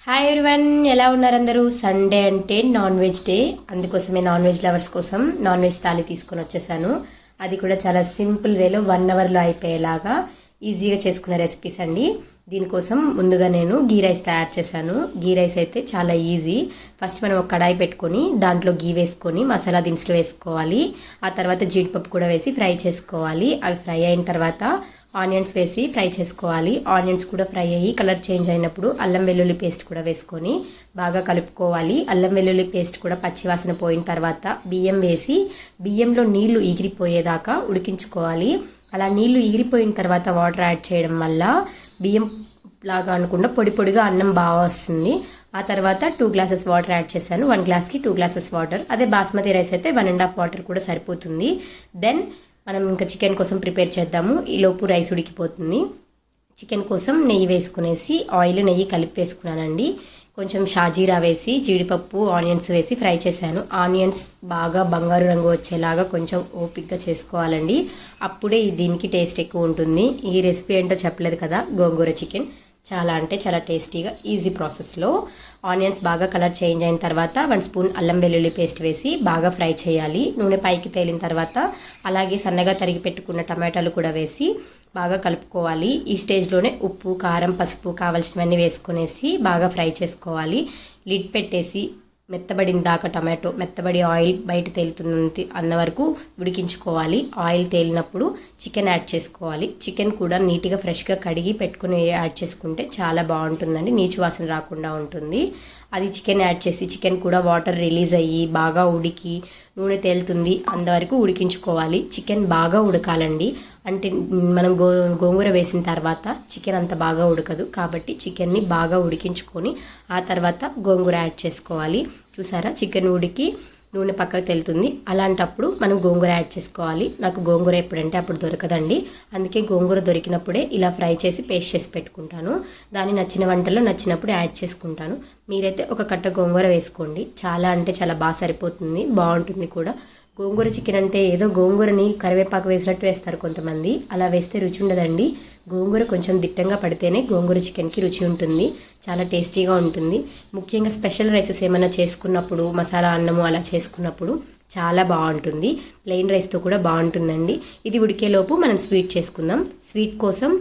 Hi everyone, ఎలా ఉన్నారు అందరూ? సండే అంటే నాన్ వెజ్ డే, అందుకోసమే నాన్ వెజ్ లవర్స్ కోసం నాన్ వెజ్ థాలీ తీసుకొని వచ్చేసాను. అది కూడా చాలా సింపుల్ వేలో 1 అవర్లో అయిపోయేలాగా ఈజీగా చేసుకునే రెసిపీస్ అండి. దీనికోసం ముందుగా నేను గీ రైస్ తయారు చేశాను. గీ రైస్ అయితే చాలా ఈజీ. ఫస్ట్ మనం ఒక కడాయి పెట్టుకొని దాంట్లో గీ వేసుకొని మసాలా దినుసులు వేసుకోవాలి. ఆ తర్వాత జీడిపప్పు కూడా వేసి ఫ్రై చేసుకోవాలి. అవి ఫ్రై అయిన తర్వాత ఆనియన్స్ వేసి ఫ్రై చేసుకోవాలి. ఆనియన్స్ కూడా ఫ్రై అయ్యి కలర్ చేంజ్ అయినప్పుడు అల్లం వెల్లుల్లి పేస్ట్ కూడా వేసుకొని బాగా కలుపుకోవాలి. అల్లం వెల్లుల్లి పేస్ట్ కూడా పచ్చివాసన పోయిన తర్వాత బియ్యం వేసి బియ్యంలో నీళ్లు ఎగిరిపోయేదాకా ఉడికించుకోవాలి. అలా నీళ్లు ఎగిరిపోయిన తర్వాత వాటర్ యాడ్ చేయడం వల్ల బియ్యం లాగా అనకుండా పొడి పొడిగా అన్నం బాగా వస్తుంది. ఆ తర్వాత 2 గ్లాసెస్ వాటర్ యాడ్ చేశాను. 1 గ్లాస్కి 2 గ్లాసెస్ వాటర్. అదే బాస్మతి రైస్ అయితే 1.5 వాటర్ కూడా సరిపోతుంది. దెన్ మనం ఇంకా చికెన్ కోసం ప్రిపేర్ చేద్దాము. ఈలోపు రైస్ ఉడికిపోతుంది. చికెన్ కోసం నెయ్యి వేసుకునేసి నెయ్యి కలిపి వేసుకున్నానండి. కొంచెం షాజీరా వేసి జీడిపప్పు ఆనియన్స్ వేసి ఫ్రై చేశాను. ఆనియన్స్ బాగా బంగారు రంగు వచ్చేలాగా కొంచెం ఓపిక్గా చేసుకోవాలండి. అప్పుడే దీనికి టేస్ట్ ఎక్కువ ఉంటుంది. ఈ రెసిపీ ఏంటో చెప్పలేదు కదా, గోంగూర చికెన్ చాలా అంటే చాలా టేస్టీగా ఈజీ ప్రాసెస్లో ఆనియన్స్ బాగా కలర్ చేంజ్ అయిన తర్వాత 1 స్పూన్ అల్లం వెల్లుల్లి పేస్ట్ వేసి బాగా ఫ్రై చేయాలి. నూనె పైకి తేలిన తర్వాత అలాగే సన్నగా తరిగి పెట్టుకున్న టమాటాలు కూడా వేసి బాగా కలుపుకోవాలి. ఈ స్టేజ్లోనే ఉప్పు, కారం, పసుపు కావాల్సినవన్నీ వేసుకునేసి బాగా ఫ్రై చేసుకోవాలి. లిడ్ పెట్టేసి మెత్తబడిన దాకా టమాటో మెత్తబడి ఆయిల్ బయట తేలుతుంది అన్న వరకు ఉడికించుకోవాలి. ఆయిల్ తేలినప్పుడు చికెన్ యాడ్ చేసుకోవాలి. చికెన్ కూడా నీట్గా ఫ్రెష్గా కడిగి పెట్టుకుని యాడ్ చేసుకుంటే చాలా బాగుంటుందండి. నీచు వాసన రాకుండా ఉంటుంది. అది చికెన్ యాడ్ చేసి చికెన్ కూడా వాటర్ రిలీజ్ అయ్యి బాగా ఉడికి నూనె తేలుతుంది అంతవరకు ఉడికించుకోవాలి. చికెన్ బాగా ఉడకాలండి. అంటే మనం గోంగూర వేసిన తర్వాత చికెన్ అంత బాగా ఉడకదు. కాబట్టి చికెన్ని బాగా ఉడికించుకొని ఆ తర్వాత గోంగూర యాడ్ చేసుకోవాలి. చూసారా, చికెన్ ఉడికి నూనె పక్కకు తెలుతుంది. అలాంటప్పుడు మనం గోంగూర యాడ్ చేసుకోవాలి. నాకు గోంగూర ఎప్పుడంటే అప్పుడు దొరకదండి. అందుకే గోంగూర దొరికినప్పుడే ఇలా ఫ్రై చేసి పేస్ట్ చేసి పెట్టుకుంటాను. దాన్ని నచ్చిన వంటల్లో నచ్చినప్పుడు యాడ్ చేసుకుంటాను. మీరైతే ఒక కట్ట గోంగూర వేసుకోండి. చాలా అంటే చాలా బాగా సరిపోతుంది, బాగుంటుంది కూడా. గోంగూర చికెన్ అంటే ఏదో గోంగూరని కరివేపాకు వేసినట్టు వేస్తారు కొంతమంది. అలా వేస్తే రుచి ఉండదండి. గోంగూర కొంచెం దిట్టంగా పడితేనే గోంగూర చికెన్కి రుచి ఉంటుంది, చాలా టేస్టీగా ఉంటుంది. ముఖ్యంగా స్పెషల్ రైసెస్ ఏమైనా చేసుకున్నప్పుడు, మసాలా అన్నము అలా చేసుకున్నప్పుడు చాలా బాగుంటుంది. ప్లెయిన్ రైస్తో కూడా బాగుంటుందండి. ఇది ఉడికేలోపు మనం స్వీట్ చేసుకుందాం. స్వీట్ కోసం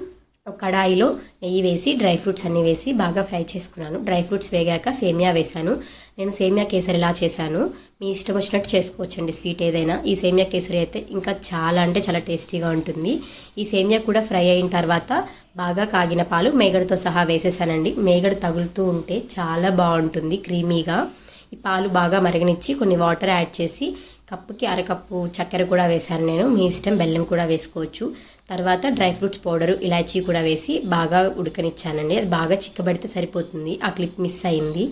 ఒక కడాయిలో నెయ్యి వేసి డ్రై ఫ్రూట్స్ అన్నీ వేసి బాగా ఫ్రై చేసుకున్నాను. డ్రై ఫ్రూట్స్ వేగాక సేమియా వేశాను. నేను సేమియా కేసరి ఇలా చేశాను. మీ ఇష్టం వచ్చినట్టు చేసుకోవచ్చండి స్వీట్ ఏదైనా. ఈ సేమియా కేసరి అయితే ఇంకా చాలా అంటే చాలా టేస్టీగా ఉంటుంది. ఈ సేమియా కూడా ఫ్రై అయిన తర్వాత బాగా కాగిన పాలు మేగడతో సహా వేసేసానండి. మేగడ తగులుతూ ఉంటే చాలా బాగుంటుంది క్రీమీగా. ఈ పాలు బాగా మరగనిచ్చి కొన్ని వాటర్ యాడ్ చేసి కప్పుకి అరకప్పు చక్కెర కూడా వేశాను నేను. మీ ఇష్టం, బెల్లం కూడా వేసుకోవచ్చు. తర్వాత డ్రై ఫ్రూట్స్ పౌడరు, ఇలాచీ కూడా వేసి బాగా ఉడకనిచ్చానండి. అది బాగా చిక్కబడితే సరిపోతుంది. ఆ క్లిప్ మిస్ అయింది.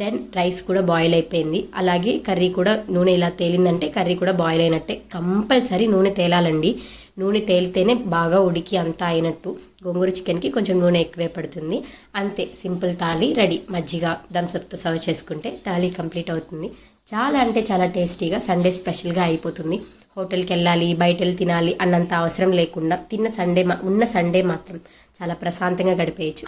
దెన్ రైస్ కూడా బాయిల్ అయిపోయింది. అలాగే కర్రీ కూడా నూనె ఇలా తేలిందంటే కర్రీ కూడా బాయిల్ అయినట్టే. కంపల్సరీ నూనె తేలాలండి. నూనె తేలితేనే బాగా ఉడికి అంతా అయినట్టు. గోంగూర చికెన్కి కొంచెం నూనె ఎక్కువే పడుతుంది. అంతే, సింపుల్ థాలీ రెడీ. మజ్జిగ థమ్స్అప్తో సర్వ్ చేసుకుంటే థాలీ కంప్లీట్ అవుతుంది. చాలా అంటే చాలా టేస్టీగా సండే స్పెషల్గా అయిపోతుంది. హోటల్కి వెళ్ళాలి, బయట వెళ్ళి తినాలి అన్నంత అవసరం లేకుండా ఉన్న సండే మాత్రం చాలా ప్రశాంతంగా గడిపేయచ్చు.